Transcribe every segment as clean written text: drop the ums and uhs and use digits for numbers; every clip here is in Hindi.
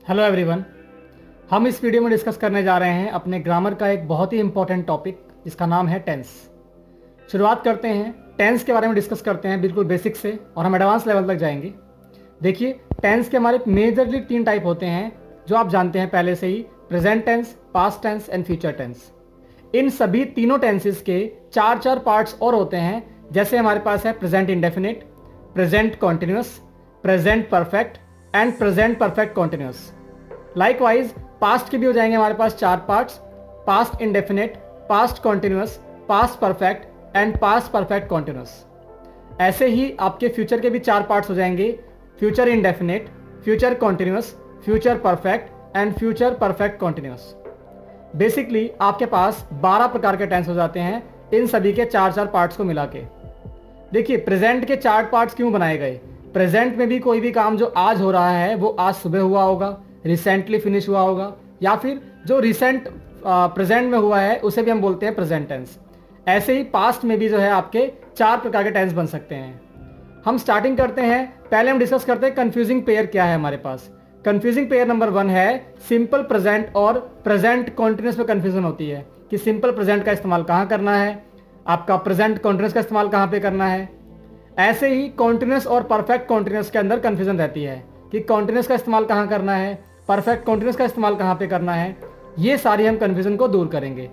Hello everyone. हम इस वीडियो में डिस्कस करने जा रहे हैं अपने ग्रामर का एक बहुत ही इंपॉर्टेंट टॉपिक जिसका नाम है टेंस। शुरुआत करते हैं, टेंस के बारे में डिस्कस करते हैं बिल्कुल बेसिक से और हम एडवांस लेवल तक जाएंगे। देखिए, टेंस के हमारे मेजरली 3 टाइप होते हैं जो आप जानते हैं पहले से ही, present tense, past tense and future tense. इन सभी तीनों टेंसेस के 4 पार्ट्स और होते हैं, जैसे हमारे पास है present indefinite, present continuous, present perfect and present perfect continuous. Likewise past के भी हो जाएंगे हमारे पास 4 parts, past indefinite, past continuous, past perfect and past perfect continuous. ऐसे ही आपके फ्यूचर के भी 4 पार्ट्स हो जाएंगे, future indefinite, future continuous, future perfect and future perfect continuous. Basically आपके पास 12 प्रकार के टेंस हो जाते हैं इन सभी के 4 पार्ट्स को मिला के। देखिए, प्रेजेंट के 4 पार्ट्स क्यों बनाए गए? प्रेजेंट में भी कोई भी काम जो आज हो रहा है वो आज सुबह हुआ होगा, रिसेंटली फिनिश हुआ होगा, या फिर जो रिसेंट प्रेजेंट में हुआ है उसे भी हम बोलते हैं प्रेजेंट टेंस। ऐसे ही पास्ट में भी जो है आपके 4 प्रकार के टेंस बन सकते हैं। हम स्टार्टिंग करते हैं, पहले हम डिस्कस करते हैं कंफ्यूजिंग पेयर क्या है हमारे पास। कंफ्यूजिंग पेयर नंबर 1 है सिंपल प्रेजेंट और प्रेजेंट कॉन्टिन्यूस में कंफ्यूजन होती है कि सिंपल प्रेजेंट का इस्तेमाल कहाँ करना है, आपका प्रेजेंट कॉन्टिन्यूस का इस्तेमाल कहाँ पे करना है। ऐसे ही कॉन्टिन्यूस और परफेक्ट कॉन्टिन्यूस के अंदर कंफ्यूजन रहती है कि कॉन्टिन्यूस का इस्तेमाल कहाँ करना है, परफेक्ट कॉन्टिन्यूस का इस्तेमाल कहाँ पे करना है। ये सारी हम कंफ्यूजन को दूर करेंगे।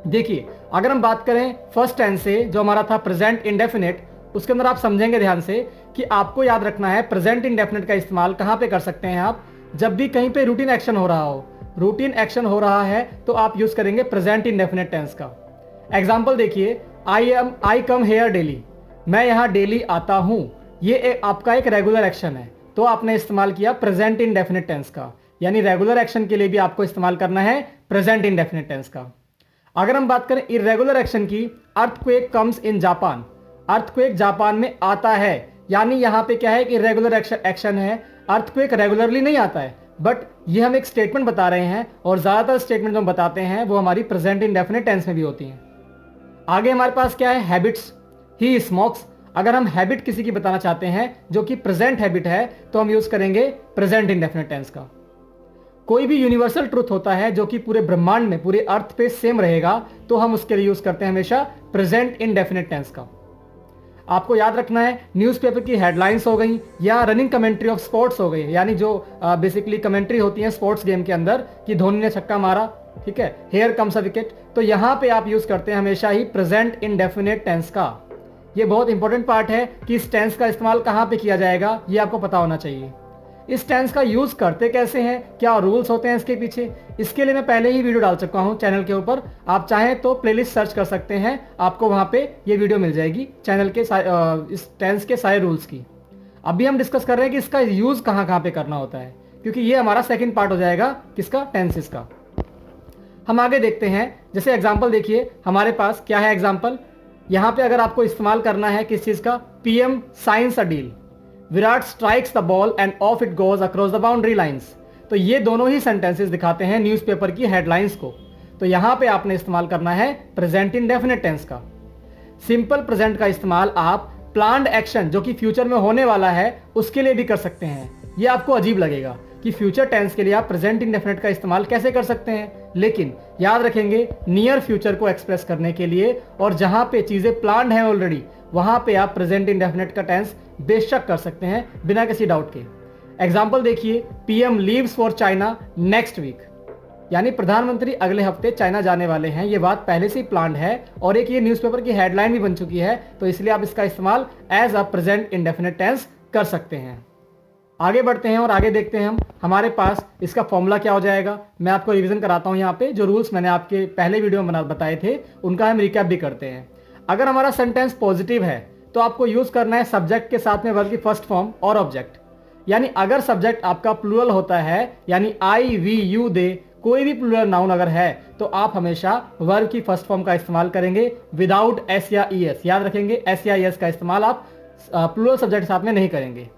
देखिए, अगर हम बात करें फर्स्ट टेंस से जो हमारा था प्रेजेंट इंडेफिनिट, उसके अंदर आप समझेंगे ध्यान से कि आपको याद रखना है प्रेजेंट इंडेफिनिट का इस्तेमाल कहाँ पे कर सकते हैं आप, जब भी कहीं पे रूटीन एक्शन हो रहा हो। रूटीन एक्शन हो रहा है तो आप यूज करेंगे प्रेजेंट इंडेफिनिट टेंस का। एग्जाम्पल देखिए, आई कम हेयर डेली, मैं यहाँ डेली आता हूँ। ये आपका एक रेगुलर एक्शन है तो आपने इस्तेमाल किया प्रेजेंट इंडेफिनिट टेंस का, यानी रेगुलर एक्शन के लिए भी आपको इस्तेमाल करना है प्रेजेंट इंडेफिनिट टेंस का। अगर हम बात करें इर्रेगुलर एक्शन की, earthquake comes in Japan, earthquake Japan में आता है, यानी यहाँ पे क्या है कि इर्रेगुलर एक्शन है। अर्थक्वेक रेगुलरली नहीं आता है, बट ये हम एक स्टेटमेंट बता रहे हैं और ज्यादातर स्टेटमेंट जो हम बताते हैं वो हमारी प्रेजेंट इंडेफिनिट टेंस में भी होती हैं। आगे हमारे पास क्या है, हैबिट्स, ही स्मोक्स। अगर हम हैबिट किसी की बताना चाहते हैं जो कि प्रेजेंट हैबिट है तो हम यूज करेंगे प्रेजेंट इंडेफिनिट टेंस का। कोई भी यूनिवर्सल ट्रुथ होता है जो कि पूरे ब्रह्मांड में, पूरे अर्थ पे सेम रहेगा, तो हम उसके लिए यूज करते हैं हमेशा प्रेजेंट इंडेफिनिट टेंस का। आपको याद रखना है, न्यूज़पेपर की हेडलाइंस हो गई या रनिंग कमेंट्री ऑफ स्पोर्ट्स हो गई, यानी जो बेसिकली कमेंट्री होती है स्पोर्ट्स गेम के अंदर कि धोनी ने छक्का मारा, ठीक है, हेयर कम्स अ विकेट, तो यहां पे आप यूज करते हैं हमेशा ही प्रेजेंट इंडेफिनिट टेंस का। ये बहुत इंपॉर्टेंट पार्ट है कि इस टेंस का इस्तेमाल कहां पे किया जाएगा, ये आपको पता होना चाहिए। इस टेंस का यूज करते कैसे हैं, क्या रूल्स होते हैं इसके पीछे, इसके लिए मैं पहले ही वीडियो डाल चुका हूं चैनल के ऊपर। आप चाहें तो प्लेलिस्ट सर्च कर सकते हैं, आपको वहां पे ये वीडियो मिल जाएगी चैनल के इस टेंस के सारे रूल्स की। अभी हम डिस्कस कर रहे हैं कि इसका यूज कहां कहां पे करना होता है, क्योंकि ये हमारा सेकेंड पार्ट हो जाएगा किसका, टेंसेस का। हम आगे देखते हैं, जैसे एग्जाम्पल देखिए हमारे पास क्या है एग्जाम्पल। यहां पे अगर आपको इस्तेमाल करना है किस चीज का, PM science a deal, Virat strikes the ball end of it goes across the boundary lines. तो ये दोनों ही सेंटेंसेस दिखाते हैं न्यूज़पेपर की हेडलाइंस को, तो यहां पे आपने इस्तेमाल करना है प्रेजेंट इंडेफिनिट टेंस का। सिंपल प्रेजेंट का इस्तेमाल आप प्लान्ड एक्शन जो कि फ्यूचर में होने वाला है उसके लिए भी कर सकते हैं। ये आपको अजीब लगेगा कि फ्यूचर टेंस के लिए आप प्रेजेंट इंडेफिनिट का इस्तेमाल कैसे कर सकते हैं, लेकिन याद रखेंगे नियर फ्यूचर को एक्सप्रेस करने के लिए और जहां पे चीजें प्लान्ड हैं ऑलरेडी, वहां पे आप प्रेजेंट इंडेफिनिट का टेंस बेशक कर सकते हैं बिना किसी डाउट के। एग्जाम्पल देखिए, PM leaves for China next week, यानी प्रधानमंत्री अगले हफ्ते चाइना जाने वाले हैं। ये बात पहले से ही प्लान्ड है और एक ये न्यूज़पेपर की हेडलाइन भी बन चुकी है, तो इसलिए आप इसका इस्तेमाल as a present indefinite tense कर सकते हैं। आगे बढ़ते हैं और आगे देखते हैं हम, हमारे पास इसका फॉर्मूला क्या हो जाएगा। मैं आपको रिवीजन कराता हूं, यहाँ पे जो रूल्स मैंने आपके पहले वीडियो में बताए थे उनका हम रिकैप भी करते हैं। अगर हमारा सेंटेंस पॉजिटिव है तो आपको यूज करना है सब्जेक्ट के साथ में वर्ब की फर्स्ट फॉर्म और ऑब्जेक्ट, यानी अगर सब्जेक्ट आपका प्लूरल होता है, यानी आई वी यू दे, कोई भी प्लूरल नाउन अगर है तो आप हमेशा वर्ब की फर्स्ट फॉर्म का इस्तेमाल करेंगे विदाउट एस या ई एस। याद रखेंगे एस या ई एस का इस्तेमाल आप प्लूरल सब्जेक्ट के साथ में नहीं करेंगे।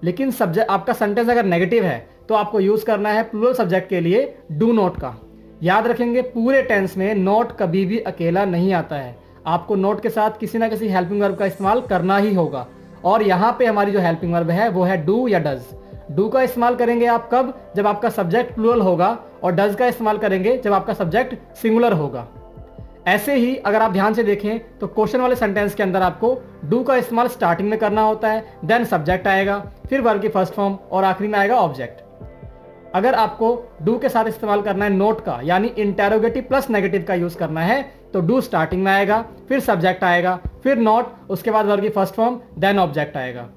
लेकिन सब्जेक्ट आपका सेंटेंस अगर नेगेटिव है तो आपको यूज करना है प्लूरल सब्जेक्ट के लिए डू नॉट का। याद रखेंगे पूरे टेंस में नॉट कभी भी अकेला नहीं आता है, आपको नॉट के साथ किसी ना किसी हेल्पिंग वर्ब का इस्तेमाल करना ही होगा। और यहाँ पे हमारी जो हेल्पिंग वर्ब है वो है डू या डज। डू का इस्तेमाल करेंगे आप कब? जब आपका सब्जेक्ट प्लूरल होगा, और डज का इस्तेमाल करेंगे जब आपका सब्जेक्ट सिंगुलर होगा। ऐसे ही अगर आप ध्यान से देखें तो क्वेश्चन वाले सेंटेंस के अंदर आपको डू का इस्तेमाल स्टार्टिंग में करना होता है, देन सब्जेक्ट आएगा, फिर वर्ब की फर्स्ट फॉर्म, और आखिरी में आएगा ऑब्जेक्ट। अगर आपको डू के साथ इस्तेमाल करना है नोट का, यानी इंटेरोगेटिव प्लस नेगेटिव का यूज करना है, तो डू स्टार्टिंग में आएगा, फिर सब्जेक्ट आएगा, फिर नोट, उसके बाद वर्ब की फर्स्ट फॉर्म, देन ऑब्जेक्ट आएगा।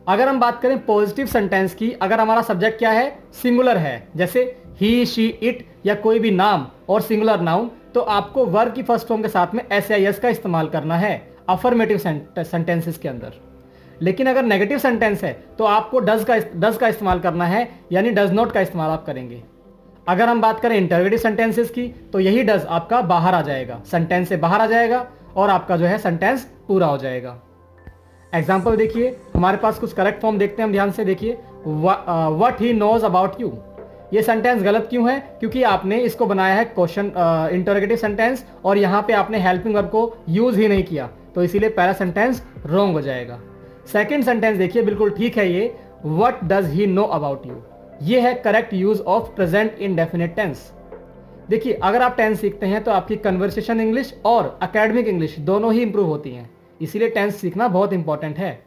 अगर हम बात करें पॉजिटिव सेंटेंस की, अगर हमारा सब्जेक्ट क्या है? सिंगुलर है, जैसे ही, शी, इट या कोई भी नाम और सिंगुलर नाउन, तो आपको वर्ब की फर्स्ट फॉर्म के साथ में SIS का इस्तेमाल करना है अफर्मेटिव सेंटेंसेस के अंदर। लेकिन अगर नेगेटिव सेंटेंस है तो आपको डज का इस्तेमाल करना है, यानी डज नॉट का इस्तेमाल आप करेंगे। अगर हम बात करें इंटरोगेटिव सेंटेंसेस की, तो यही डज आपका बाहर आ जाएगा, सेंटेंस से बाहर आ जाएगा, और आपका जो है सेंटेंस पूरा हो जाएगा। एग्जाम्पल देखिए, हमारे पास कुछ करेक्ट फॉर्म देखते हैं हम ध्यान से। देखिए, what he knows about you, ये सेंटेंस गलत क्यों है? क्योंकि आपने इसको बनाया है क्वेश्चन इंटरोगेटिव सेंटेंस, और यहाँ पे आपने हेल्पिंग वर्ब को यूज ही नहीं किया, तो इसीलिए पहला सेंटेंस रॉन्ग हो जाएगा। सेकंड सेंटेंस देखिए, बिल्कुल ठीक है ये, what does he know about you, ये है correct use of present indefinite tense. देखिए, अगर आप टेंस सीखते हैं तो आपकी कन्वर्सेशन इंग्लिश और एकेडमिक इंग्लिश दोनों ही इंप्रूव होती हैं, इसीलिए टेंस सीखना बहुत इंपॉर्टेंट है।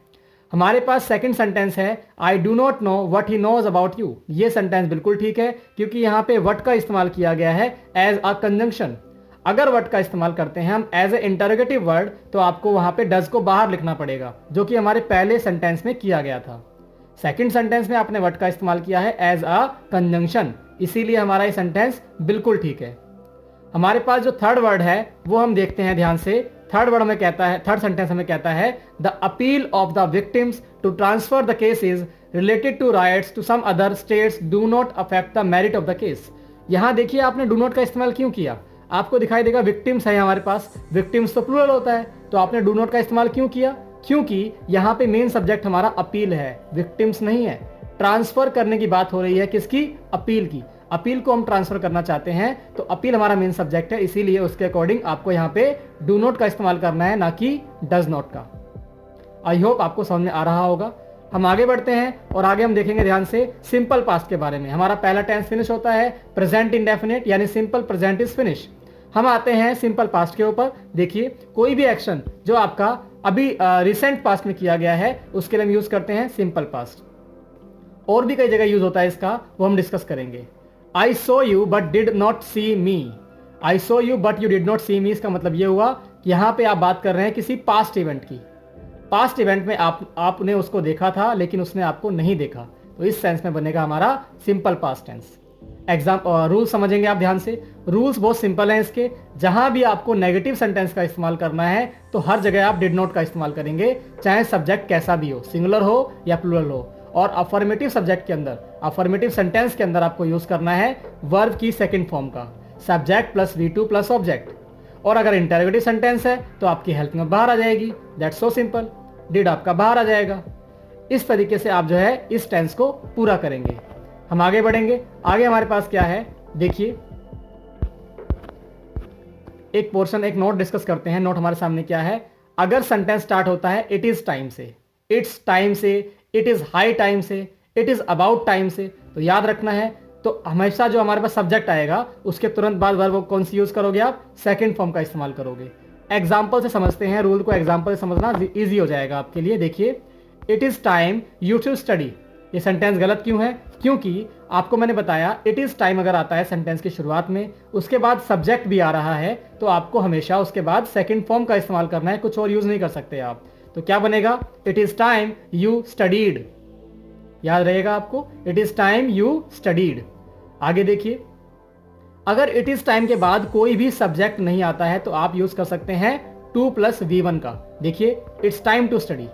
हमारे पास सेकंड सेंटेंस है, I do not know what he knows about you. ये सेंटेंस बिल्कुल ठीक है, क्योंकि यहाँ पे व्हाट का इस्तेमाल किया गया है एज अ कंजंक्शन। अगर व्हाट का इस्तेमाल करते हैं हम एज ए इंटरोगेटिव वर्ड, तो आपको वहां पे डज को बाहर लिखना पड़ेगा, जो कि हमारे पहले सेंटेंस में किया गया था। सेकंड सेंटेंस में आपने व्हाट का इस्तेमाल किया है एज अ कंजंक्शन, इसीलिए हमारा ये सेंटेंस बिल्कुल ठीक है। हमारे पास जो थर्ड वर्ड है वो हम देखते हैं ध्यान से। थर्ड वर्ड हमें कहता है, थर्ड सेंटेंस हमें कहता है, the appeal of the victims to transfer the cases related to rights to some other states do not affect the merit of the case. यहां देखिए आपने डू नॉट का इस्तेमाल क्यों किया? आपको दिखाई देगा विक्टिम्स है हमारे पास, विक्टिम्स तो प्लूरल होता है, तो आपने डू नॉट का इस्तेमाल क्यों किया? क्योंकि यहाँ पे मेन सब्जेक्ट हमारा अपील है, विक्टिम्स नहीं है। ट्रांसफर करने की बात हो रही है, किसकी? अपील की। अपील को हम ट्रांसफर करना चाहते हैं, तो अपील हमारा मेन सब्जेक्ट है, इसीलिए उसके अकॉर्डिंग आपको यहाँ पे डू नॉट का इस्तेमाल करना है, ना कि डज नॉट का। आई होप आपको समझ में आ रहा होगा। हम आगे बढ़ते हैं और आगे हम देखेंगे ध्यान से सिंपल पास्ट के बारे में। हमारा पहला टेंस फिनिश होता है प्रेजेंट इंडेफिनिट, यानी सिंपल प्रेजेंट इज फिनिश। हम आते हैं सिंपल पास्ट के ऊपर। देखिए, कोई भी एक्शन जो आपका अभी रिसेंट पास्ट में किया गया है, उसके लिए हम यूज करते हैं सिंपल पास्ट। और भी कई जगह यूज होता है इसका, वो हम डिस्कस करेंगे। I saw you but did not see me. I saw you but you did not see me, इसका मतलब ये हुआ कि यहाँ पे आप बात कर रहे हैं किसी पास्ट इवेंट की। पास्ट इवेंट में आपने उसको देखा था, लेकिन उसने आपको नहीं देखा, तो इस सेंस में बनेगा हमारा सिंपल पास्ट टेंस। रूल समझेंगे आप ध्यान से। रूल्स बहुत सिंपल हैं इसके। जहां भी आपको नेगेटिव सेंटेंस का इस्तेमाल करना है, तो हर जगह आप डिड नॉट का इस्तेमाल करेंगे, चाहे सब्जेक्ट कैसा भी हो, सिंगुलर हो या प्लूरल हो। और अफर्मेटिव सब्जेक्ट के अंदर, अफर्मेटिव सेंटेंस के अंदर आपको यूज करना है वर्ब की सेकंड फॉर्म का, subject plus V2 plus object. और अगर इंटरोगेटिव सेंटेंस है तो आपकी हेल्पिंग में बाहर आ जाएगी, दैट्स सो सिंपल। डिड आपका बाहर आ जाएगा। इस तरीके से आप जो है इस टेंस को पूरा करेंगे। हम आगे बढ़ेंगे। आगे हमारे पास क्या है, देखिए एक पोर्शन, एक नोट डिस्कस करते हैं। नोट हमारे सामने क्या है, अगर सेंटेंस स्टार्ट होता है इट इज टाइम से, इट्स टाइम से, इट इज हाई टाइम से, इट इज अबाउट टाइम से, तो याद रखना है, तो हमेशा जो हमारे पास सब्जेक्ट आएगा उसके तुरंत बाद वर्ब कौन सी यूज करोगे आप? सेकंड फॉर्म का इस्तेमाल करोगे। एग्जाम्पल से समझते हैं, रूल को एग्जाम्पल से समझना इजी हो जाएगा आपके लिए। देखिए, it is time you to study, ये सेंटेंस गलत क्यों है? क्योंकि आपको मैंने बताया इट इज टाइम अगर आता है सेंटेंस की शुरुआत में, उसके बाद सब्जेक्ट भी आ रहा है, तो आपको हमेशा उसके बाद सेकंड फॉर्म का इस्तेमाल करना है, कुछ और यूज नहीं कर सकते आप। तो क्या बनेगा? It is time you studied. याद रहेगा आपको, it is time you studied. आगे देखिए, अगर इट इज टाइम के बाद कोई भी सब्जेक्ट नहीं आता है, तो आप यूज कर सकते हैं 2 + V1 का। देखिए, इट्स टाइम टू स्टडी,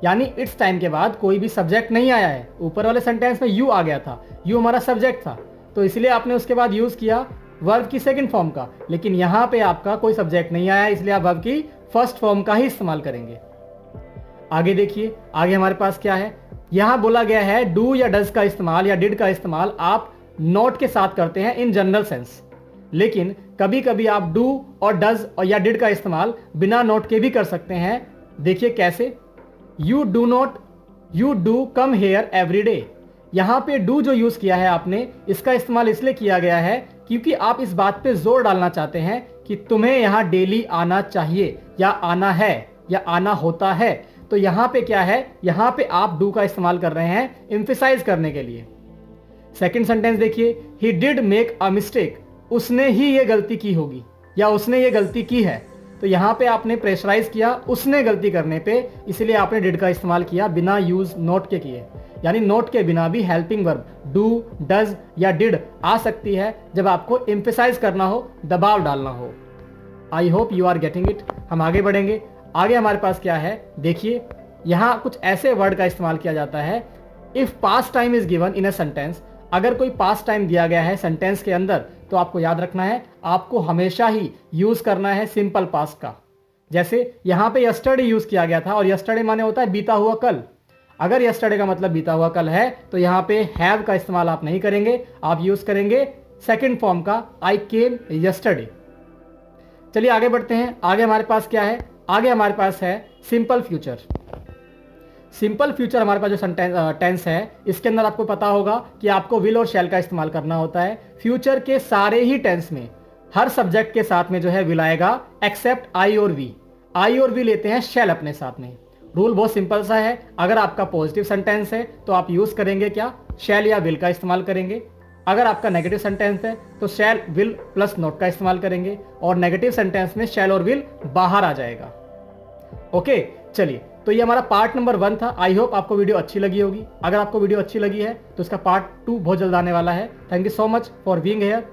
यानी इट्स टाइम के बाद कोई भी सब्जेक्ट नहीं आया है। ऊपर वाले सेंटेंस में यू आ गया था, यू हमारा सब्जेक्ट था, तो इसलिए आपने उसके बाद यूज किया वर्ब की सेकंड फॉर्म का। लेकिन यहां पे आपका कोई सब्जेक्ट नहीं आया, इसलिए आप वर्ब की फर्स्ट फॉर्म का ही इस्तेमाल करेंगे। आगे देखिए, आगे हमारे पास क्या है, यहां बोला गया है डू या डज का इस्तेमाल या डिड का इस्तेमाल आप नॉट के साथ करते हैं इन जनरल सेंस, लेकिन कभी कभी आप डू और डज और या डिड का इस्तेमाल बिना नोट के भी कर सकते हैं। देखिए कैसे, you do not you do come here every day. यहाँ पे डू जो यूज किया है आपने, इसका इस्तेमाल इसलिए किया गया है क्योंकि आप इस बात पे जोर डालना चाहते हैं कि तुम्हें यहाँ डेली आना चाहिए, या आना है, या आना होता है। तो यहाँ पे क्या है, यहाँ पे आप डू का इस्तेमाल कर रहे हैं एम्फेसाइज करने के लिए। सेकंड सेंटेंस देखिए, he did make a mistake. उसने ही ये गलती की होगी, या उसने ये गलती की है। तो यहाँ पे आपने प्रेशराइज किया उसने गलती करने पे, इसलिए आपने डिड का इस्तेमाल किया बिना यूज नोट के किए। यानी नोट के बिना भी हेल्पिंग वर्ब डू, डज या डिड आ सकती है जब आपको एम्फेसाइज करना हो, दबाव डालना हो। I hope you are getting it. हम आगे बढ़ेंगे। आगे हमारे पास क्या है, देखिए यहाँ कुछ ऐसे वर्ड का इस्तेमाल किया जाता है। If past time is given in a sentence, अगर कोई पास्ट टाइम दिया गया है सेंटेंस के अंदर, तो आपको याद रखना है, आपको हमेशा ही यूज करना है सिंपल पास्ट का। जैसे यहाँ पे यस्टरडे यूज किया गया था, और यस्टरडे माने होता है बीता हुआ कल। अगर यस्टरडे का मतलब बीता हुआ कल है, तो यहाँ पे हैव का इस्तेमाल आप नहीं करेंगे, आप यूज करेंगे सेकंड फॉर्म का, आई केम यस्टरडे। चलिए आगे बढ़ते हैं। आगे हमारे पास क्या है, आगे हमारे पास है सिंपल फ्यूचर। सिंपल फ्यूचर हमारे पास जो टेंस है, इसके अंदर आपको पता होगा कि आपको विल और शैल का इस्तेमाल करना होता है। फ्यूचर के सारे ही टेंस में हर सब्जेक्ट के साथ में जो है विल आएगा, एक्सेप्ट आई और वी। आई और वी लेते हैं शैल अपने साथ में। रूल बहुत सिंपल सा है, अगर आपका पॉजिटिव सेंटेंस है तो आप यूज करेंगे क्या, शैल या विल का इस्तेमाल करेंगे। अगर आपका नेगेटिव सेंटेंस है तो शैल विल प्लस नोट का इस्तेमाल करेंगे, और नेगेटिव सेंटेंस में शैल और विल बाहर आ जाएगा। ओके, चलिए, तो ये हमारा पार्ट नंबर 1 था। आई होप आपको वीडियो अच्छी लगी होगी। अगर आपको वीडियो अच्छी लगी है तो इसका पार्ट 2 बहुत जल्द आने वाला है। Thank you so much for being here.